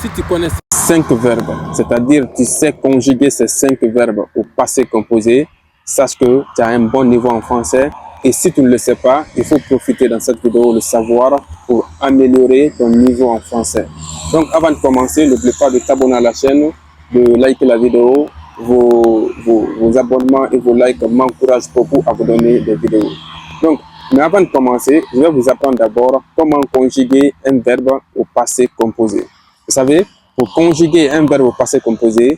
Si tu connais ces 5 verbes, c'est-à-dire tu sais conjuguer ces 5 verbes au passé composé, sache que tu as un bon niveau en français. Et si tu ne le sais pas, il faut profiter dans cette vidéo de le savoir pour améliorer ton niveau en français. Donc avant de commencer, n'oublie pas de t'abonner à la chaîne, de liker la vidéo. Vos abonnements et vos likes m'encouragent beaucoup à vous donner des vidéos. Donc, mais avant de commencer, je vais vous apprendre d'abord comment conjuguer un verbe au passé composé. Vous savez, pour conjuguer un verbe au passé composé,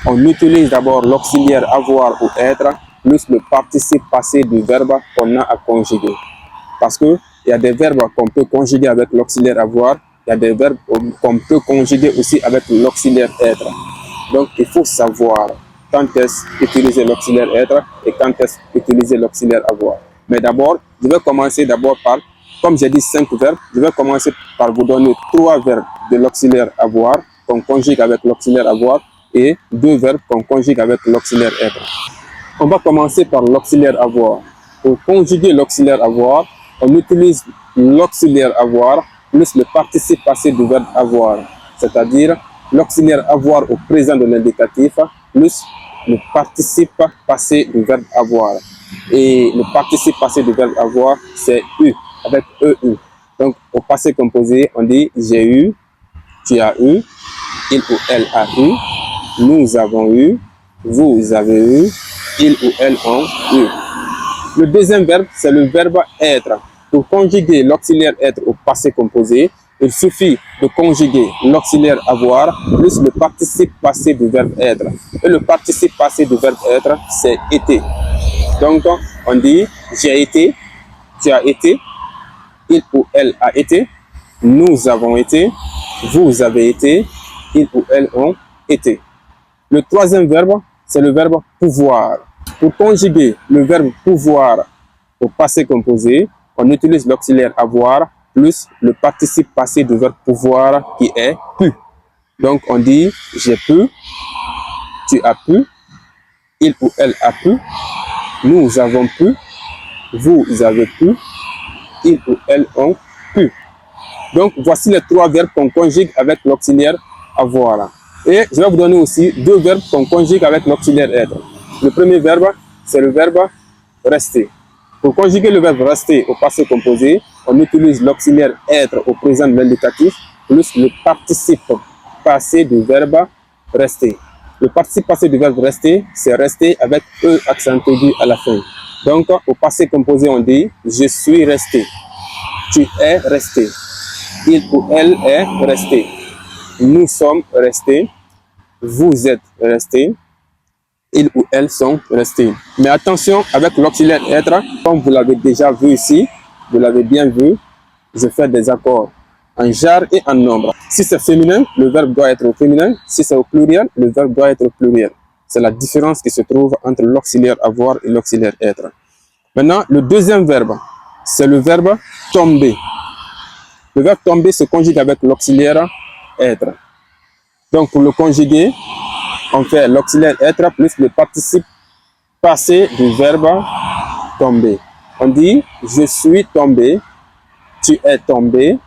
on utilise d'abord l'auxiliaire avoir ou être plus le participe passé du verbe qu'on a à conjuguer. Parce qu'il y a des verbes qu'on peut conjuguer avec l'auxiliaire avoir, il y a des verbes qu'on peut conjuguer aussi avec l'auxiliaire être. Donc, il faut savoir quand est-ce utiliser l'auxiliaire être et quand est-ce utiliser l'auxiliaire avoir. Mais d'abord, je vais commencer d'abord par, comme j'ai dit 5 verbes, je vais commencer par vous donner 3 verbes de l'auxiliaire avoir qu'on conjugue avec l'auxiliaire avoir et 2 verbes qu'on conjugue avec l'auxiliaire être. On va commencer par l'auxiliaire avoir. Pour conjuguer l'auxiliaire avoir, on utilise l'auxiliaire avoir plus le participe passé du verbe avoir, c'est-à-dire l'auxiliaire avoir au présent de l'indicatif plus le participe passé du verbe avoir. Et le participe passé du verbe avoir, c'est eu, avec EU. Donc, au passé composé, on dit j'ai eu, tu as eu, il ou elle a eu, nous avons eu, vous avez eu, ils ou elles ont eu. Le deuxième verbe, c'est le verbe être. Pour conjuguer l'auxiliaire être au passé composé, il suffit de conjuguer l'auxiliaire avoir plus le participe passé du verbe être. Et le participe passé du verbe être, c'est été. Donc, on dit j'ai été, tu as été, il ou elle a été, nous avons été, vous avez été, ils ou elles ont été. Le troisième verbe, c'est le verbe pouvoir. Pour conjuguer le verbe pouvoir au passé composé, on utilise l'auxiliaire avoir plus le participe passé du verbe pouvoir qui est pu. Donc on dit j'ai pu, tu as pu, il ou elle a pu, nous avons pu, vous avez pu, ils ou elles ont pu. Donc voici les 3 verbes qu'on conjugue avec l'auxiliaire avoir. Et je vais vous donner aussi 2 verbes qu'on conjugue avec l'auxiliaire être. Le premier verbe, c'est le verbe rester. Pour conjuguer le verbe rester au passé composé, on utilise l'auxiliaire être au présent de l'indicatif plus le participe passé du verbe rester. Le participe passé du verbe rester, c'est rester avec E accent aigu à la fin. Donc, au passé composé, on dit je suis resté, tu es resté, il ou elle est resté, nous sommes restés, vous êtes restés, ils ou elles sont restés. Mais attention avec l'auxiliaire être, comme vous l'avez déjà vu ici, vous l'avez bien vu, je fais des accords en jar et en nombre. Si c'est féminin, le verbe doit être au féminin. Si c'est au pluriel, le verbe doit être au pluriel. C'est la différence qui se trouve entre l'auxiliaire avoir et l'auxiliaire être. Maintenant, le deuxième verbe, c'est le verbe tomber. Le verbe tomber se conjugue avec l'auxiliaire être. Donc, pour le conjuguer, on fait l'auxiliaire être plus le participe passé du verbe tomber. On dit je suis tombé, tu es tombé,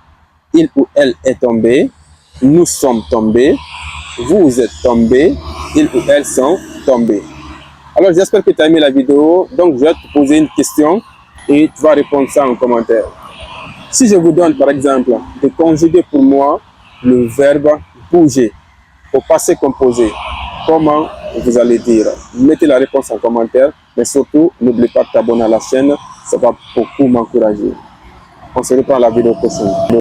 il ou elle est tombé, nous sommes tombés, vous êtes tombés, ils ou elles sont tombés. Alors j'espère que tu as aimé la vidéo. Donc je vais te poser une question et tu vas répondre ça en commentaire. Si je vous donne par exemple de conjuguer pour moi le verbe bouger au passé composé, comment vous allez dire? Mettez la réponse en commentaire, mais surtout, n'oubliez pas de t'abonner à la chaîne, ça va beaucoup m'encourager. On se reprend à la vidéo prochaine.